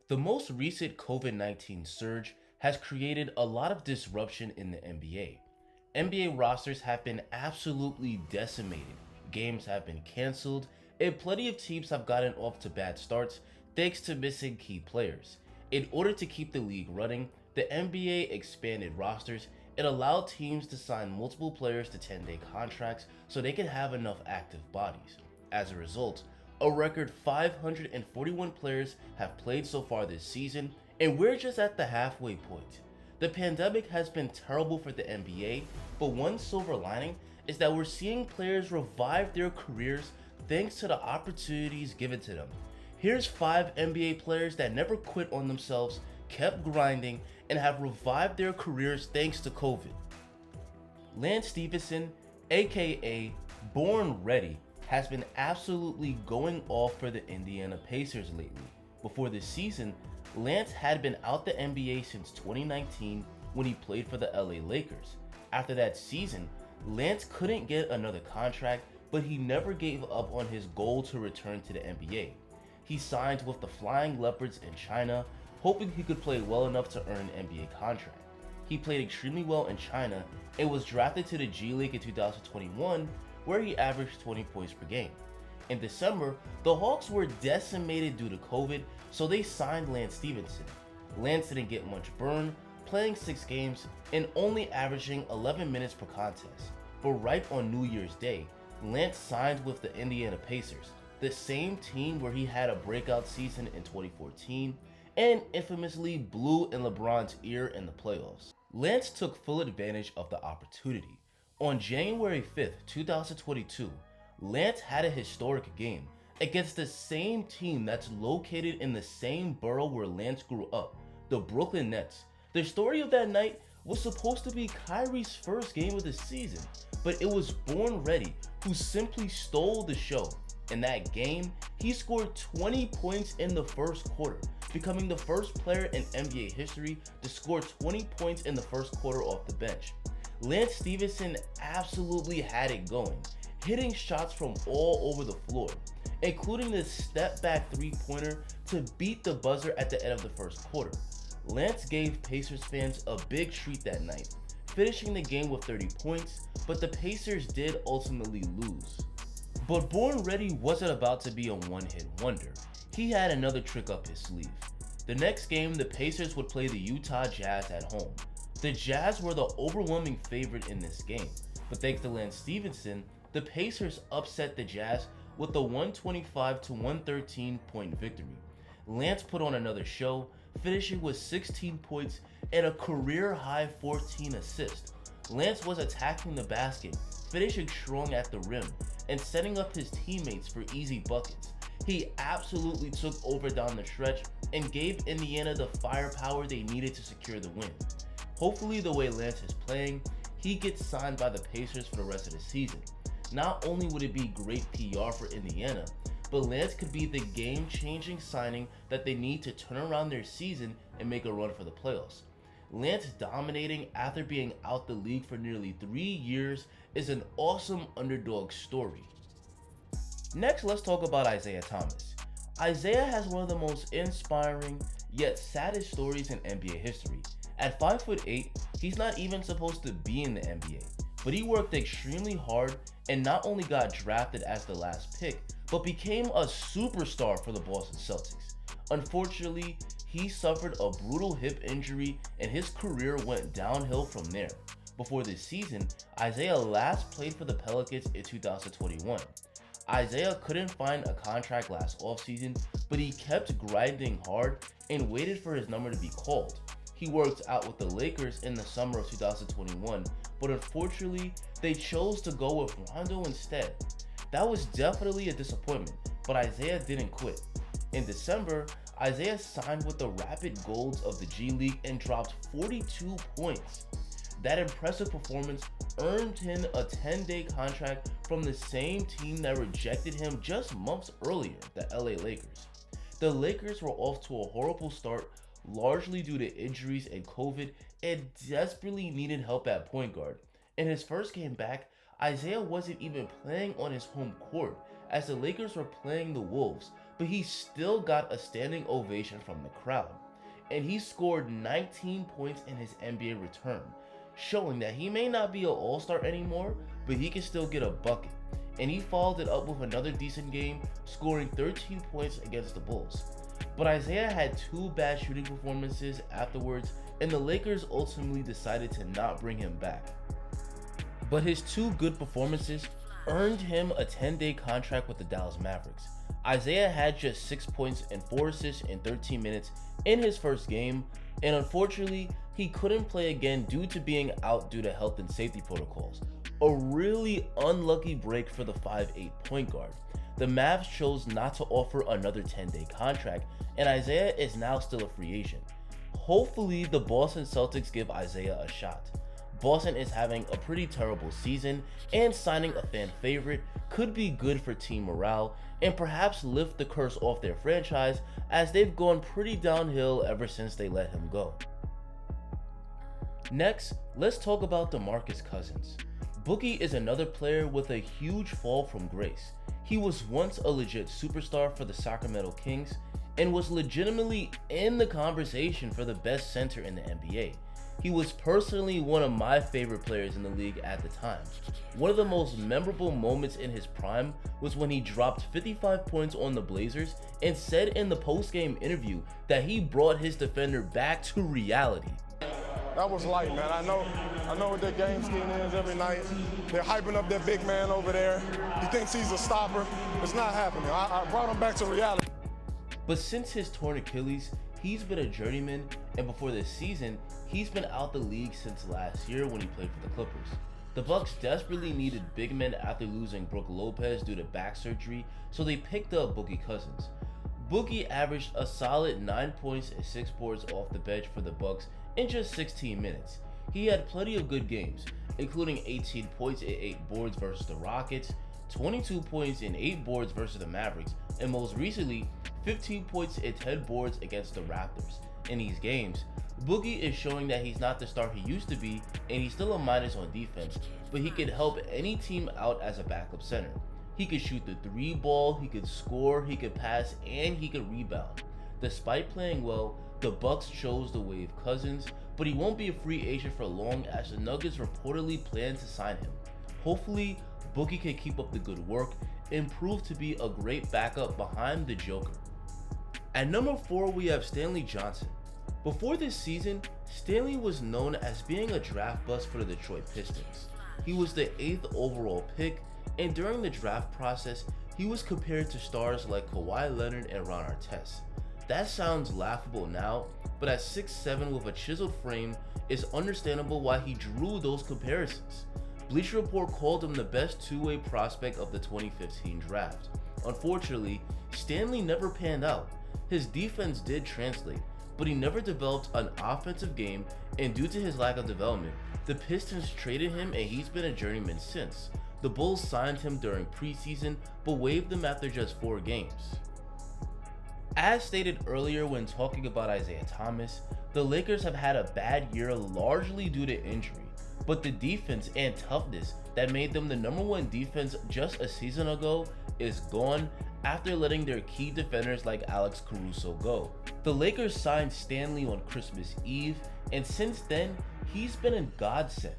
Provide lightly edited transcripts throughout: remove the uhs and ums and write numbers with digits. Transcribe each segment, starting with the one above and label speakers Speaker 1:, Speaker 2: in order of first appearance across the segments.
Speaker 1: The most recent COVID-19 surge has created a lot of disruption in the NBA. NBA rosters have been absolutely decimated, games have been cancelled, and plenty of teams have gotten off to bad starts thanks to missing key players. In order to keep the league running, the NBA expanded rosters and allowed teams to sign multiple players to 10-day contracts so they could have enough active bodies. As a result, a record 541 players have played so far this season, and we're just at the halfway point. The pandemic has been terrible for the NBA, but one silver lining is that we're seeing players revive their careers thanks to the opportunities given to them. Here's 5 NBA players that never quit on themselves, kept grinding, and have revived their careers thanks to COVID. Lance Stephenson, aka Born Ready, has been absolutely going off for the Indiana Pacers lately. Before this season, Lance had been out the NBA since 2019 when he played for the LA Lakers. After that season, Lance couldn't get another contract, but he never gave up on his goal to return to the NBA. He signed with the Flying Leopards in China, hoping he could play well enough to earn an NBA contract. He played extremely well in China and was drafted to the G League in 2021, where he averaged 20 points per game. In December, the Hawks were decimated due to COVID, so they signed Lance Stephenson. Lance didn't get much burn, playing 6 games and only averaging 11 minutes per contest. But right on New Year's Day, Lance signed with the Indiana Pacers, the same team where he had a breakout season in 2014 and infamously blew in LeBron's ear in the playoffs. Lance took full advantage of the opportunity. On January 5th, 2022, Lance had a historic game against the same team that's located in the same borough where Lance grew up, the Brooklyn Nets. The story of that night was supposed to be Kyrie's first game of the season, but it was Born Ready who simply stole the show. In that game, he scored 20 points in the first quarter, becoming the first player in NBA history to score 20 points in the first quarter off the bench. Lance Stephenson absolutely had it going, hitting shots from all over the floor, including the step-back three-pointer to beat the buzzer at the end of the first quarter. Lance gave Pacers fans a big treat that night, finishing the game with 30 points, but the Pacers did ultimately lose. But Born Ready wasn't about to be a one-hit wonder. He had another trick up his sleeve. The next game, the Pacers would play the Utah Jazz at home. The Jazz were the overwhelming favorite in this game, but thanks to Lance Stephenson, the Pacers upset the Jazz with a 125-113 point victory. Lance put on another show, finishing with 16 points and a career-high 14 assists. Lance was attacking the basket, finishing strong at the rim, and setting up his teammates for easy buckets. He absolutely took over down the stretch and gave Indiana the firepower they needed to secure the win. Hopefully, the way Lance is playing, he gets signed by the Pacers for the rest of the season. Not only would it be great PR for Indiana, but Lance could be the game-changing signing that they need to turn around their season and make a run for the playoffs. Lance dominating after being out the league for nearly 3 years is an awesome underdog story. Next, let's talk about Isaiah Thomas. Isaiah has one of the most inspiring yet saddest stories in NBA history. At 5'8", he's not even supposed to be in the NBA, but he worked extremely hard and not only got drafted as the last pick, but became a superstar for the Boston Celtics. Unfortunately, he suffered a brutal hip injury and his career went downhill from there. Before this season, Isaiah last played for the Pelicans in 2021. Isaiah couldn't find a contract last offseason, but he kept grinding hard and waited for his number to be called. He worked out with the Lakers in the summer of 2021, but unfortunately, they chose to go with Rondo instead. That was definitely a disappointment, but Isaiah didn't quit. In December, Isaiah signed with the Rapid Golds of the G League and dropped 42 points. That impressive performance earned him a 10-day contract from the same team that rejected him just months earlier, the LA Lakers. The Lakers were off to a horrible start, largely due to injuries and COVID, and desperately needed help at point guard. In his first game back, Isaiah wasn't even playing on his home court, as the Lakers were playing the Wolves, but he still got a standing ovation from the crowd. And he scored 19 points in his NBA return, showing that he may not be an all-star anymore, but he can still get a bucket. And he followed it up with another decent game, scoring 13 points against the Bulls. But Isaiah had 2 bad shooting performances afterwards, and the Lakers ultimately decided to not bring him back. But his 2 good performances earned him a 10-day contract with the Dallas Mavericks. Isaiah had just 6 points and 4 assists in 13 minutes in his first game, and unfortunately, he couldn't play again due to being out due to health and safety protocols. A really unlucky break for the 5'8" point guard. The Mavs chose not to offer another 10-day contract, and Isaiah is now still a free agent. Hopefully, the Boston Celtics give Isaiah a shot. Boston is having a pretty terrible season, and signing a fan favorite could be good for team morale and perhaps lift the curse off their franchise, as they've gone pretty downhill ever since they let him go. Next, let's talk about Demarcus Cousins. Boogie is another player with a huge fall from grace. He was once a legit superstar for the Sacramento Kings and was legitimately in the conversation for the best center in the NBA. He was personally one of my favorite players in the league at the time. One of the most memorable moments in his prime was when he dropped 55 points on the Blazers and said in the post-game interview that he brought his defender back to reality.
Speaker 2: That was light, man. I know what their game scheme is every night. They're hyping up their big man over there. He thinks he's a stopper. It's not happening. I brought him back to reality.
Speaker 1: But since his torn Achilles, he's been a journeyman, and before this season, he's been out the league since last year when he played for the Clippers. The Bucks desperately needed big men after losing Brook Lopez due to back surgery, so they picked up Boogie Cousins. Boogie averaged a solid 9 points and 6 boards off the bench for the Bucks in just 16 minutes. He had plenty of good games, including 18 points and 8 boards versus the Rockets, 22 points and 8 boards versus the Mavericks, and most recently, 15 points and 10 boards against the Raptors. In these games, Boogie is showing that he's not the star he used to be, and he's still a minus on defense, but he could help any team out as a backup center. He could shoot the 3 ball, he could score, he could pass, and he could rebound. Despite playing well, the Bucks chose to waive Cousins, but he won't be a free agent for long as the Nuggets reportedly plan to sign him. Hopefully, Boogie can keep up the good work and prove to be a great backup behind the Joker. At number 4, we have Stanley Johnson. Before this season, Stanley was known as being a draft bust for the Detroit Pistons. He was the 8th overall pick, and during the draft process, he was compared to stars like Kawhi Leonard and Ron Artest. That sounds laughable now, but at 6'7" with a chiseled frame, it's understandable why he drew those comparisons. Bleacher Report called him the best two-way prospect of the 2015 draft. Unfortunately, Stanley never panned out. His defense did translate, but he never developed an offensive game, and due to his lack of development, the Pistons traded him and he's been a journeyman since. The Bulls signed him during preseason, but waived him after just 4 games. As stated earlier when talking about Isaiah Thomas, the Lakers have had a bad year largely due to injury, but the defense and toughness that made them the number 1 defense just a season ago is gone after letting their key defenders like Alex Caruso go. The Lakers signed Stanley on Christmas Eve, and since then, he's been a godsend.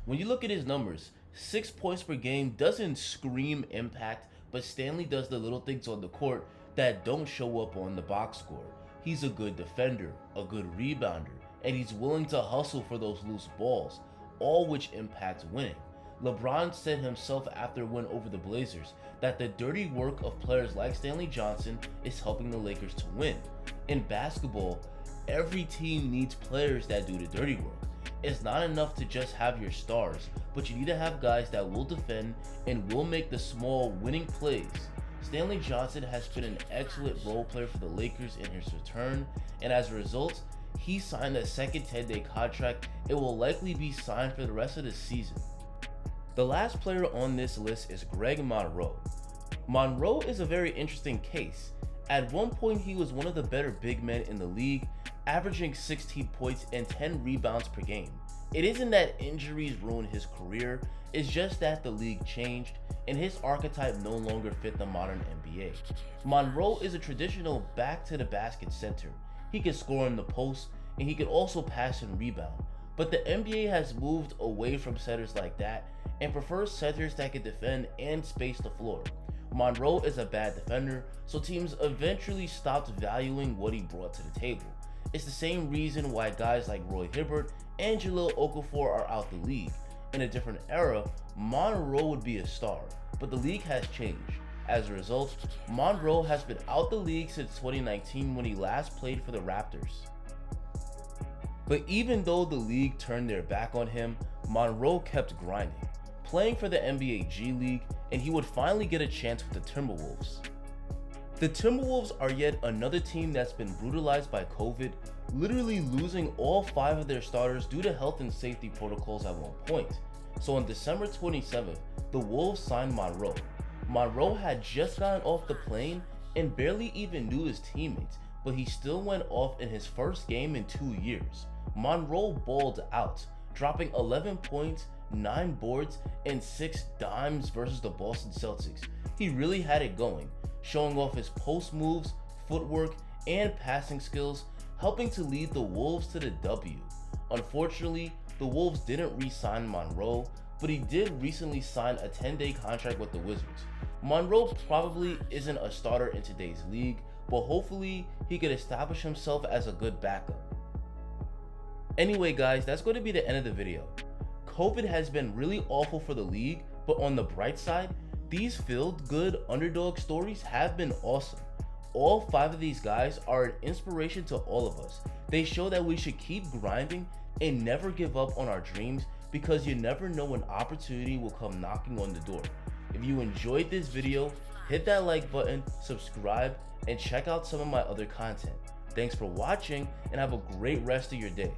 Speaker 1: When you look at his numbers, 6 points per game doesn't scream impact, but Stanley does the little things on the court that don't show up on the box score. He's a good defender, a good rebounder, and he's willing to hustle for those loose balls, all which impacts winning. LeBron said himself after a win over the Blazers that the dirty work of players like Stanley Johnson is helping the Lakers to win. In basketball, every team needs players that do the dirty work. It's not enough to just have your stars, but you need to have guys that will defend and will make the small winning plays. Stanley Johnson has been an excellent role player for the Lakers in his return, and as a result, he signed a second 10-day contract and will likely be signed for the rest of the season. The last player on this list is Greg Monroe. Monroe is a very interesting case. At one point, he was one of the better big men in the league, averaging 16 points and 10 rebounds per game. It isn't that injuries ruined his career, it's just that the league changed, and his archetype no longer fit the modern NBA. Monroe is a traditional back to the basket center. He can score in the post, and he can also pass and rebound. But the NBA has moved away from centers like that and prefers centers that can defend and space the floor. Monroe is a bad defender, so teams eventually stopped valuing what he brought to the table. It's the same reason why guys like Roy Hibbert and Jahlil Okafor are out the league. In a different era, Monroe would be a star, but the league has changed. As a result, Monroe has been out the league since 2019 when he last played for the Raptors. But even though the league turned their back on him, Monroe kept grinding, playing for the NBA G League, and he would finally get a chance with the Timberwolves. The Timberwolves are yet another team that's been brutalized by COVID, literally losing all 5 of their starters due to health and safety protocols at one point. So on December 27th, the Wolves signed Monroe. Monroe had just gotten off the plane and barely even knew his teammates, but he still went off in his first game in 2 years. Monroe balled out, dropping 11 points, 9 boards, and 6 dimes versus the Boston Celtics. He really had it going, showing off his post moves, footwork, and passing skills, helping to lead the Wolves to the W. Unfortunately, the Wolves didn't re-sign Monroe, but he did recently sign a 10-day contract with the Wizards. Monroe probably isn't a starter in today's league, but hopefully he could establish himself as a good backup. Anyway guys, that's going to be the end of the video. COVID has been really awful for the league, but on the bright side, these feel-good underdog stories have been awesome. All 5 of these guys are an inspiration to all of us. They show that we should keep grinding and never give up on our dreams, because you never know when opportunity will come knocking on the door. If you enjoyed this video, hit that like button, subscribe, and check out some of my other content. Thanks for watching, and have a great rest of your day.